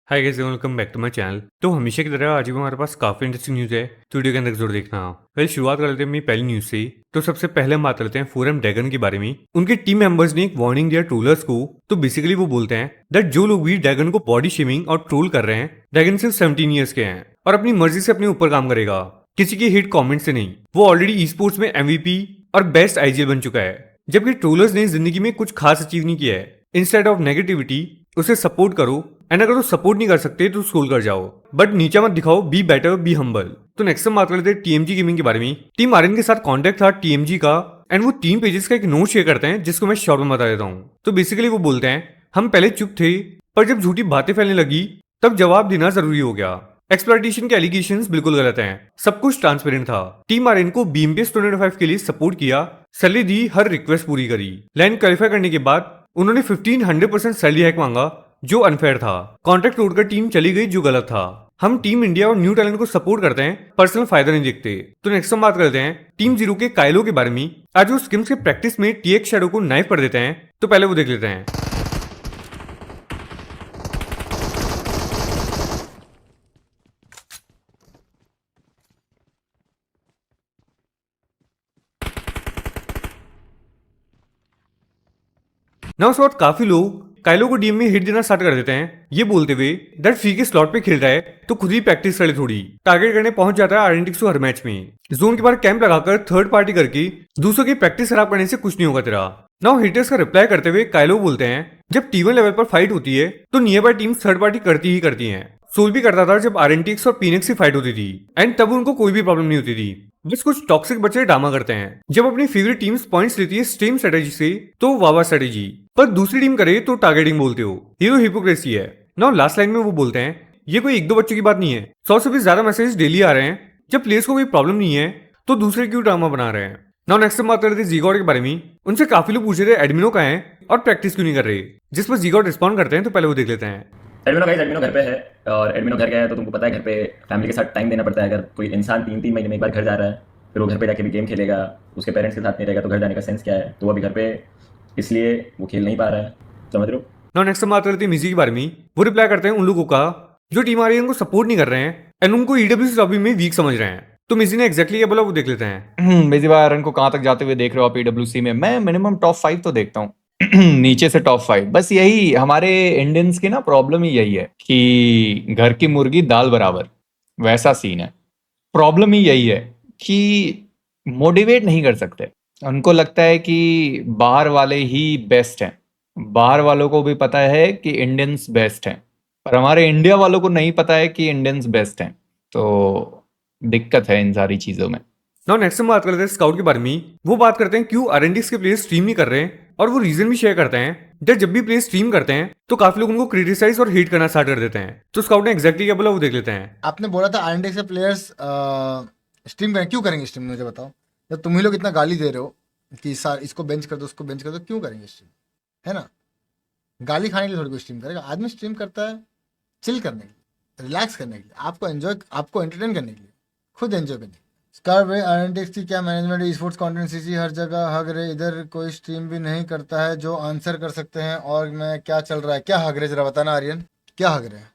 Hi guys, welcome back to my channel. तो हमेशा की तरह आज भी हमारे पास काफी इंटरेस्टिंग न्यूज़ है, तो वीडियो के अंदर जरूर देखना। पहले शुरुआत कर लेते हैं अपनी पहली न्यूज़ से। तो सबसे पहले हम बात करते हैं फोरम ड्रैगन के बारे में। उनके टीम मेंबर्स ने एक वार्निंग दिया ट्रोलर्स को। तो बेसिकली वो बोलते हैं दैट जो लोग भी ड्रैगन को बॉडी शेमिंग और ट्रोल कर रहे हैं, ड्रैगन सिर्फ 17 ईयर्स के हैं और अपनी मर्जी से अपने ऊपर काम करेगा, किसी के हिट कॉमेंट से नहीं। वो ऑलरेडी ई स्पोर्ट्स में MVP और बेस्ट आईजीएल बन चुका है, जबकि ट्रोलर्स ने जिंदगी में कुछ खास अचीव नहीं किया है। इंस्टेड ऑफ नेगेटिविटी उसे सपोर्ट करो, एंड अगर तो सपोर्ट नहीं कर सकते तो स्क्रॉल कर जाओ, बट नीचा मत दिखाओ। Be better, be humble. तो नेक्स्ट हम बात कर लेते हैं TMG गेमिंग के बारे में। टीम आर्यन के साथ कॉन्टेक्ट था TMG का, एंड वो 3 पेजेस का एक नोट शेयर करते हैं, जिसको मैं शॉर्ट में बता देता हूँ। तो बेसिकली वो बोलते हैं हम पहले चुप थे, पर जब झूठी बातें फैलने लगी तब जवाब देना जरूरी हो गया। एक्सप्लॉइटेशन के एलिगेशंस बिल्कुल गलत हैं, सब कुछ ट्रांसपेरेंट था। टीम आर्यन को BMPS 205 के लिए सपोर्ट किया, सैलरी दी, हर रिक्वेस्ट पूरी करी। लाइन क्वालिफाई करने के बाद उन्होंने 1500% सैलरी हैक मांगा, जो अनफेयर था। कॉन्ट्रैक्ट तोड़कर टीम चली गई, जो गलत था। हम टीम इंडिया और न्यू टैलेंट को सपोर्ट करते हैं, पर्सनल फायदा नहीं देखते। तो नेक्स्ट हम बात करते हैं टीम जीरो के काइलो के बारे में। आज वो स्किम्स के प्रैक्टिस में TX शैडो को नाइफ कर देते हैं। तो पहले वो देख लेते हैं। ना उसके बाद काफी लोग काइलो को डीएम में हिट देना स्टार्ट कर देते हैं, ये बोलते हुए दैट फ्री के स्लॉट पे खेल रहा है तो खुद ही प्रैक्टिस करे, थोड़ी टारगेट करने पहुंच जाता है आर्यन हर मैच में। जोन के बाहर कैंप लगाकर थर्ड पार्टी करके दूसरों की प्रैक्टिस खराब करने से कुछ नहीं होगा तेरा। नाउ हिटर्स का रिप्लाई करते हुए काइलो बोलते हैं जब T1 लेवल पर फाइट होती है तो near by teams third party करती ही करती हैं। सोल भी करता था जब RNTX और पीनेक्स की फाइट होती थी, एंड तब उनको कोई भी प्रॉब्लम नहीं होती थी। बस कुछ टॉक्सिक बच्चे ड्रामा करते हैं। जब अपनी फेवरेट टीम्स पॉइंट्स लेती है स्ट्रीम स्ट्रेटेजी से तो वावा स्ट्रेटेजी, पर दूसरी टीम करे तो टारगेटिंग बोलते हो। ये तो हिपोक्रेसी है। नाउ लास्ट लाइन में वो बोलते हैं ये कोई 1-2 बच्चों की बात नहीं है, 100 से भी ज्यादा मैसेज डेली आ रहे हैं। जब प्लेयर्स को कोई प्रॉब्लम नहीं है तो दूसरे क्यों ड्रामा बना रहे हैं। नाउ नेक्स्ट हम बात कर रहे थे जीगॉड के बारे में। उनसे काफी लोग पूछ रहे थे एडमिनो कहाँ है और प्रैक्टिस क्यों नहीं कर रहे, जिस पर जीगॉड रिस्पॉन्ड करते हैं। तो पहले वो देख लेते हैं। एडमिनो घर पे है, और एडमिनो घर गया है तो तुमको पता है घर पे फैमिली के साथ टाइम देना पड़ता है। अगर कोई इंसान 3-3 महीने में एक बार घर जा रहा है, फिर वो घर पे जाके भी गेम खेलेगा, उसके पेरेंट्स के साथ नहीं रहेगा, तो घर जाने का सेंस क्या है। तो वो अभी घर पे इसलिए वो खेल नहीं पा रहा है, समझ रहे हो। नाउ नेक्स्ट हम बात करते हैं मिजी के बारे में। वो रिप्लाई करते हैं उन लोगों का जो टीम आर्यन को सपोर्ट नहीं कर रहे हैं एंड उनको EWC लॉबी में वीक समझ रहे हैं। तो मिजी ने एक्जैक्टली क्या बोला वो देख लेते हैं। बेजी भाई आयरन को कहाँ तक जाते हुए देख रहे हो आप EWC में? मैं मिनिमम टॉप 5 तो देखता हूँ। नीचे से टॉप 5। बस यही हमारे इंडियंस की ना प्रॉब्लम ही यही है कि घर की मुर्गी दाल बराबर, वैसा सीन है। प्रॉब्लम ही यही है कि मोटिवेट नहीं कर सकते। उनको लगता है कि बाहर वाले ही बेस्ट हैं। बाहर वालों को भी पता है कि इंडियंस बेस्ट हैं, पर हमारे इंडिया वालों को नहीं पता है कि इंडियंस बेस्ट हैं। तो दिक्कत है इन सारी चीजों में। नाउ नेक्स्ट हम बात करते हैं स्काउट के बारे में। वो बात करते हैं क्यों RNTX के प्लेयर्स स्ट्रीम नहीं कर रहे हैं, और वो रीजन भी शेयर करते हैं जब भी प्लेयर्स स्ट्रीम करते हैं तो काफी लोग उनको क्रिटिसाइज और हेट करना स्टार्ट कर देते हैं। तो स्काउट ने एक्जैक्टली क्या बोला वो देख लेते हैं। आपने बोला था RNTX के प्लेयर्स स्ट्रीम करें, क्यों करेंगे स्ट्रीम? मुझे बताओ। जब तुम ही लोग इतना गाली दे रहे हो कि सर इसको बेंच कर दो, उसको बेंच कर दो, क्यों करेंगे स्ट्रीम? है ना, गाली खाने के लिए थोड़ी कोई स्ट्रीम करेगा। आदमी स्ट्रीम करता है चिल करने के लिए, रिलैक्स करने के लिए, आपको एंजॉय, आपको एंटरटेन करने के लिए, खुद एंजॉय करने के लिए। स्कार भाई RNTX की क्या मैनेजमेंट है? स्पोर्ट्स कंटेंट CC हर जगह हग रहे, इधर कोई स्ट्रीम भी नहीं करता है जो आंसर कर सकते हैं। और मैं क्या चल रहा है, क्या हग रहे, जरा बताना आर्यन, क्या हग रहे हैं?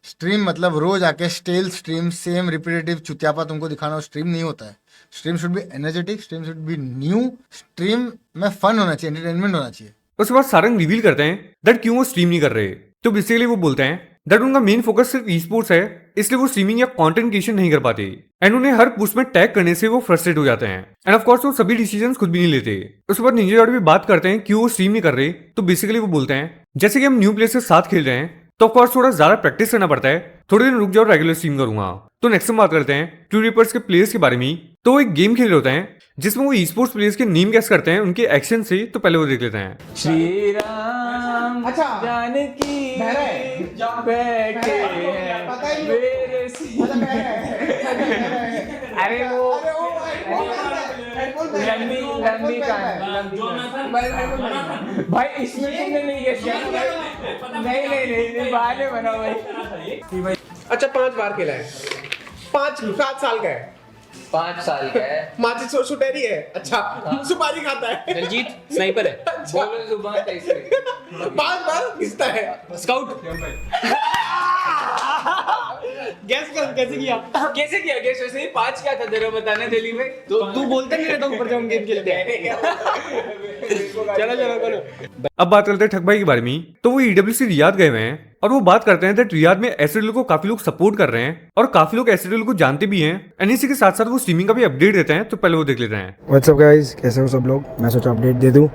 स्ट्रीम मतलब रोज आके स्टेल स्ट्रीम, सेम रिपीटेटिव चुतियापा तुमको दिखाना, स्ट्रीम नहीं होता है। Stream should be energetic, stream should be new, stream में फन होना चाहिए, एंटरटेनमेंट होना चाहिए। उसके बाद सारंग रिवील करते हैं दैट क्यों वो स्ट्रीम नहीं कर रहे। तो बेसिकली वो बोलते हैं दैट उनका मेन फोकस सिर्फ e-स्पोर्ट्स है, इसलिए वो स्ट्रीमिंग या कंटेंट क्रिएशन नहीं कर पाते, एंड उन्हें हर पोस्ट में टैग करने से वो फ्रस्ट्रेट हो जाते हैं, एंड ऑफ कोर्स वो सभी डिसीजंस खुद भी नहीं लेते। उसके बाद निंजा डॉट भी बात करते हैं क्यों वो स्ट्रीम नहीं कर रहे। तो बेसिकली वो बोलते हैं जैसे कि हम न्यू प्लेयर्स के साथ खेल रहे हैं तो ऑफकोर्स थोड़ा ज्यादा प्रैक्टिस करना पड़ता है, थोड़े दिन रुक जाओ, रेगुलर स्ट्रीम करूंगा। तो नेक्स्ट हम बात करते हैं ट्रू रिपर्स के प्लेयर्स के बारे में। तो वो एक गेम खेल रहे होते हैं जिसमें वो e-स्पोर्ट्स प्लेयर्स के नेम गेस करते हैं उनके एक्शन से। तो पहले वो देख लेते हैं। श्री राम जानकी बैठे हैं मेरे अरे वो लंबी भाई इसमें तुमने नहीं गेस किया। नहीं बहाने बनाओ भाई। अच्छा 5 बार खेला है, 5-7 साल का है, 5 साल का है, माचिस सुटेरी है, अच्छा सुपारी खाता है, दलजीत स्नाइपर है, बोलो जुबान है इसमें, 5 बार घिसता है, स्काउट कैसे किया कैसे किया गेस्ट वैसे ही 5 क्या था जरा बताना दिल्ली में तो तू बोलता नहीं रहता ऊपर जाऊँ गेम खेलते हैं चलो चलो चलो अब बात करते हैं ठग भाई के बारे में। तो वो ईडब्ल्यूसी रियाद गए हुए हैं और वो बात करते हैं दैट रियाद में एसएडएल को काफी लोग सपोर्ट कर रहे हैं और काफी लोग एसएडएल को जानते भी हैं। एंड इसी के साथ साथ वो स्ट्रीमिंग का भी अपडेट देते हैं, तो पहले वो देख लेते हैं। व्हाट्सअप गाइस, कैसे हो सब लोग। मैं सोचा अपडेट दे दूं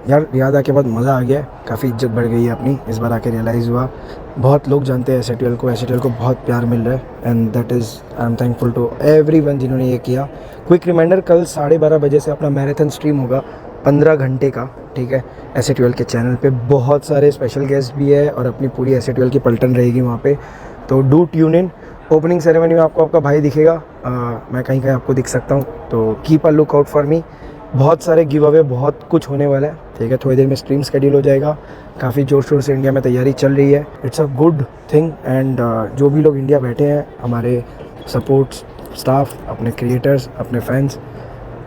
यार। रियाद आके बहुत मज़ा आ गया, काफ़ी इज्जत बढ़ गई है अपनी। इस बार आके रियलाइज़ हुआ बहुत लोग जानते हैं एसएटीएल को बहुत प्यार मिल रहा है and that is I am thankful to everyone जिन्होंने ये किया। क्विक रिमाइंडर, कल 12:30 बजे से अपना मैराथन स्ट्रीम होगा 15 घंटे का, ठीक है, एसएटीएल के चैनल पे। बहुत सारे स्पेशल गेस्ट भी है और अपनी पूरी एसएटीएल की पलटन रहेगी वहाँ पे, तो do tune in. Opening ceremony में आपको आपका भाई दिखेगा, मैं कहीं कहीं आपको दिख सकता हूँ, तो keep a look out for me. बहुत सारे गिव अवे, बहुत कुछ होने वाला है, ठीक है। थोड़ी देर में स्ट्रीम शेड्यूल हो जाएगा, काफ़ी जोर शोर से इंडिया में तैयारी चल रही है। It's a good thing and जो भी लोग इंडिया बैठे हैं, हमारे सपोर्ट स्टाफ, अपने क्रिएटर्स, अपने फैंस,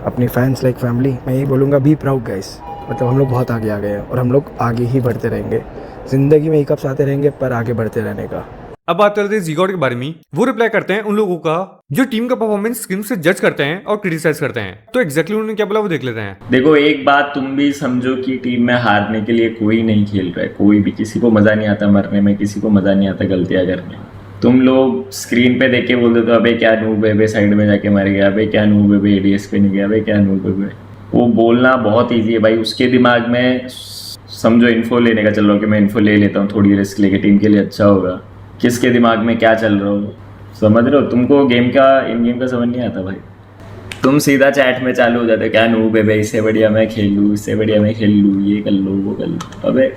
अपनी फैंस लाइक फैमिली, मैं यही बोलूँगा बी प्राउड गाइस। मतलब हम लोग बहुत आगे आ गए हैं और हम लोग आगे ही बढ़ते रहेंगे। ज़िंदगी में हिकअप्स आते रहेंगे पर आगे बढ़ते रहने का। अब बात करते हैं जीगॉड के बारे में। वो रिप्लाई करते हैं उन लोगों का जो टीम का परफॉर्मेंस स्क्रीन से जज करते हैं और क्रिटिसाइज करते हैं। तो एग्जैक्टली उन्होंने क्या बोला वो देख लेते हैं। देखो, एक बात तुम भी समझो कि टीम में हारने के लिए कोई नहीं खेल रहा है, कोई भी। किसी को मजा नहीं आता मरने में, किसी को मजा नहीं आता गलतियां करने में। तुम लोग स्क्रीन पे देख के बोल देते हो अबे क्या नूब है बे, साइड में जाके मर गया, अबे क्या नूब है बे, एडीएस पे नहीं गया, अबे क्या नूब है बे। वो बोलना बहुत ईजी है भाई। उसके दिमाग में समझो इन्फो लेने का चल रहा हो कि मैं इन्फो ले लेता हूँ, थोड़ी रिस्क लेके टीम के लिए अच्छा होगा। किसके दिमाग में क्या चल रहा हो, समझ रहे हो? तुमको गेम का, इन गेम का समझ नहीं आता भाई। तुम सीधा चैट में चालू हो जाते हो, क्या नूब है बे, इससे बढ़िया मैं खेल लूँ, इससे बढ़िया मैं खेल लूँ, ये कर लो वो कर लो। अबे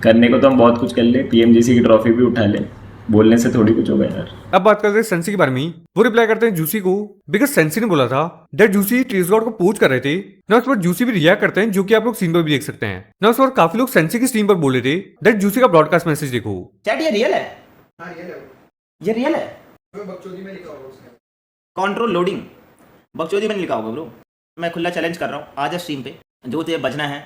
करने को तो हम बहुत कुछ कर ले, पीएमजीसी की ट्रॉफी भी उठा ले, बोलने से थोड़ी कुछ होगा यार। अब बात करते हैं सेंसी के बारे में। वो रिप्लाई करते हैं जूसी को, बिकॉज सेंसी ने बोला था दैट जूसी ट्रेस गॉड को पोच कर रहे थे ना। उस पर जूसी भी रिएक्ट करते हैं, जो कि आप लोग स्क्रीन पर भी देख सकते हैं ना। उस पर काफी लोग सेंसी की स्ट्रीम पर बोल रहे थे दैट जूसी का ब्रॉडकास्ट मैसेज देखो। चैट ये रियल है? ये रियल है? कंट्रोल लोडिंग बकचोदी में नहीं लिखा होगा ब्रो। मैं खुला चैलेंज कर रहा हूँ, आज स्ट्रीम पे जो तुझे बजना है,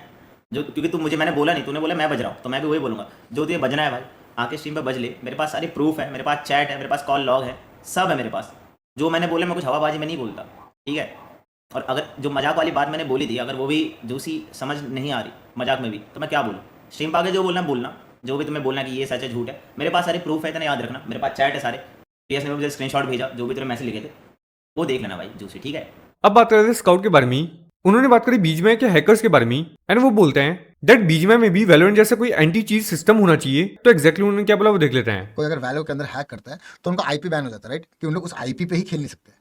जो क्योंकि तू मुझे, मैंने बोला नहीं, तूने बोला मैं बज रहा हूँ, तो मैं भी वही बोलूँगा। जो तुझे बजना है भाई, आके स्ट्रीम पे बज ले। मेरे पास सारे प्रूफ है, मेरे पास चैट है, मेरे पास कॉल लॉग है, सब है मेरे पास। जो मैंने बोला, मैं कुछ हवाबाजी में नहीं बोलता, ठीक है। और अगर जो मजाक वाली बात मैंने बोली थी, अगर वो भी जूसी समझ नहीं आ रही मजाक में भी, तो मैं क्या बोलूँ? स्ट्रीम पे आगे जो बोलना बोलना, जो भी तुम्हें बोलना कि ये सच है झूठ है, मेरे पास सारे प्रूफ है, इतना याद रखना। मेरे पास चैट है सारे, टीएस ने मुझे स्क्रीनशॉट भेजा, जो भी तुम्हें मैसेज लिखे थे वो देख लेना भाई जूसी, ठीक है। अब बात करते हैं स्काउट के बारे में। उन्होंने बात करी बीजीएमआई के हैकर्स के बारे में एंड वो बोलते हैं दैट बीजीएमआई में भी वैलोरेंट जैसा कोई एंटी चीज सिस्टम होना चाहिए। तो एग्जैक्टली उन्होंने क्या बोला वो देख लेते हैं। कोई अगर वैलो के अंदर हैक करता है तो उनका आईपी बैन हो जाता है, राइट, कि उन लोग उस आईपी पे ही खेल नहीं सकते।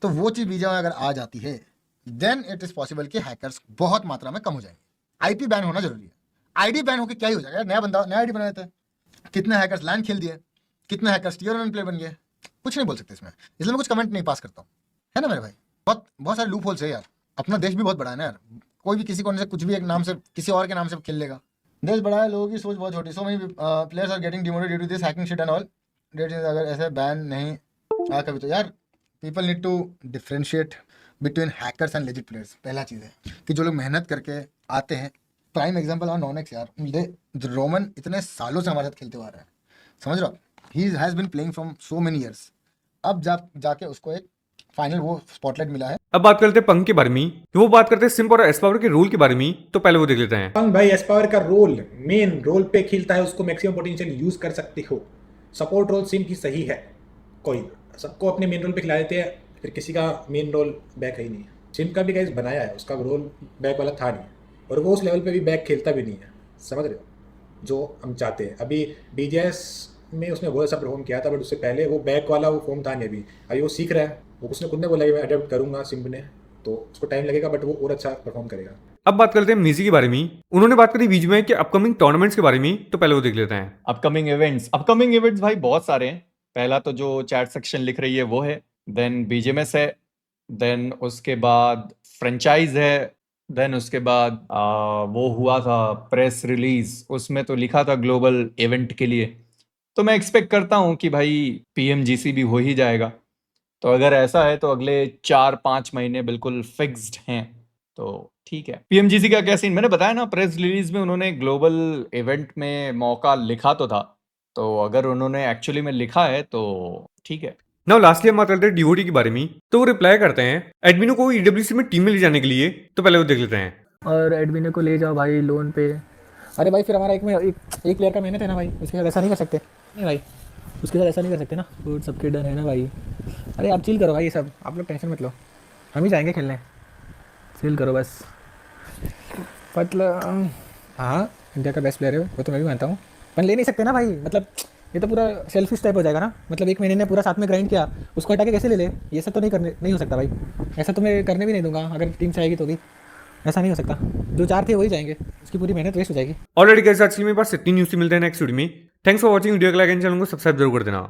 तो वो चीज़ बीजीएमआई अगर आ जाती है, देन इट इज पॉसिबल कि हैकर्स बहुत मात्रा में कम हो जाएंगे। आईपी बैन होना जरूरी है। आईडी बैन होकर क्या ही हो जाएगा, नया बंदा नया आईडी बना देता है। कितने हैकर्स लैंड खेल दिए, कितने हैकर्स टीयर 1 प्लेयर बन गए, कुछ नहीं बोल सकते इसमें, इसलिए मैं कुछ कमेंट नहीं पास करता हूँ, है ना मेरे भाई। बहुत बहुत सारे लूप होल्स है यार। अपना देश भी बहुत बड़ा है ना यार। कोई भी किसी कोने से कुछ भी एक नाम से, किसी और के नाम से खेल लेगा। देश बड़ा है, लोगों की सोच बहुत छोटी। So many players are getting demoted due to this hacking shit and all. अगर ऐसे बैन नहीं आ कभी, तो यार people need to differentiate between hackers and legit players. पहला चीज़ है कि जो लोग मेहनत करके आते हैं। प्राइम एग्जाम्पल और नॉनेक्स यार, रोमन इतने सालों से हमारे साथ खेलते हुआ आ रहा है, समझ रहे हो। He has been playing from so many years. अब जाके उसको एक फाइनल वो स्पॉटलाइट मिला है। अब बात करते हैं पंक के बारे में। वो बात करते हैं सिम्प और एस्पावर के रोल के बारे में। तो पहले वो देख लेते हैं। पंग भाई एस्पावर का रोल, मेन रोल पे खेलता है, उसको मैक्सिमम पोटेंशियल यूज कर सकते हो। सपोर्ट रोल सिम की सही है, कोई सबको अपने मेन रोल पे खिला देते हैं, फिर किसी का मेन रोल बैक है ही नहीं है। सिम का भी गाइस बनाया है, उसका रोल बैक वाला था नहीं, और वो उस लेवल पे भी बैक खेलता भी नहीं है, समझ रहे हो, जो हम चाहते हैं। अभी डीजेएस में उसने बहुत अच्छा परफॉर्म किया था, बट उससे पहले वो बैक वाला वो फॉर्म था नहीं। अभी वो सीख रहा है, वो उसने खुद ने बोला कि मैं अडेप्ट करूंगा सिम्प ने, तो उसको टाइम लगेगा, बट वो और अच्छा परफॉर्म करेगा। अब बात करते हैं मिजी के बारे में। उन्होंने बात करी बीजीएमआई के अपकमिंग टूर्नामेंट्स के बारे में। तो पहले वो देख लेते हैं। अपकमिंग इवेंट्स भाई बहुत सारे हैं। पहला तो जो चैट सेक्शन लिख रही है वो है, देन बीजीएमएस है, देन उसके बाद फ्रेंचाइज है, देन उसके बाद वो हुआ था प्रेस रिलीज, उसमें तो लिखा था ग्लोबल इवेंट के लिए। तो मैं एक्सपेक्ट करता हूँ कि भाई पीएमजीसी भी हो ही जाएगा। तो अगर ऐसा है तो अगले 4-5 महीने बिल्कुल फिक्स्ड हैं, तो ठीक है। पीएमजीसी का क्या सीन, मैंने बताया ना, प्रेस रिलीज में उन्होंने ग्लोबल इवेंट में मौका लिखा तो था, तो अगर उन्होंने एक्चुअली में लिखा है तो ठीक है। नाउ लास्टली हम बात करते हैं डीओटी के बारे में। तो वो रिप्लाई करते हैं एडमिनो को ईडब्ल्यूसी में टीम में ले जाने के लिए। तो पहले वो देख लेते हैं। और एडमिनो को ले जाओ भाई लोन पे। अरे भाई फिर हमारा एक प्लेयर का मेहनत है ना भाई, उसके साथ ऐसा नहीं कर सकते। नहीं भाई उसके साथ ऐसा नहीं कर सकते ना, वो सबके डर है ना भाई। अरे आप चिल करो भाई, ये सब आप लोग टेंशन मत लो, हम ही जाएंगे खेलने, चिल करो बस। मतलब हाँ इंडिया का बेस्ट प्लेयर है वो तो मैं भी मानता हूँ, पर ले नहीं सकते ना भाई। मतलब ये तो पूरा सेल्फिश टाइप हो जाएगा ना। मतलब एक महीने ने पूरा साथ में ग्राइंड किया, उसको हटा के कैसे ले ले? ये सब तो नहीं हो सकता भाई। ऐसा तो मैं करने भी नहीं दूंगा अगर टीम से आएगी तो भी, ऐसा नहीं हो सकता। जो 4 थे वही जाएंगे, उसकी पूरी मेहनत वेस्ट हो जाएगी। ऑलरेडी गाइस आज के लिए मेरे पास इतनी न्यूज़ मिलते हैं नेक्स्ट वीडियो में। Thanks for watching. वीडियो को लाइक एंड चैनल को सब्सक्राइब जरूर कर देना।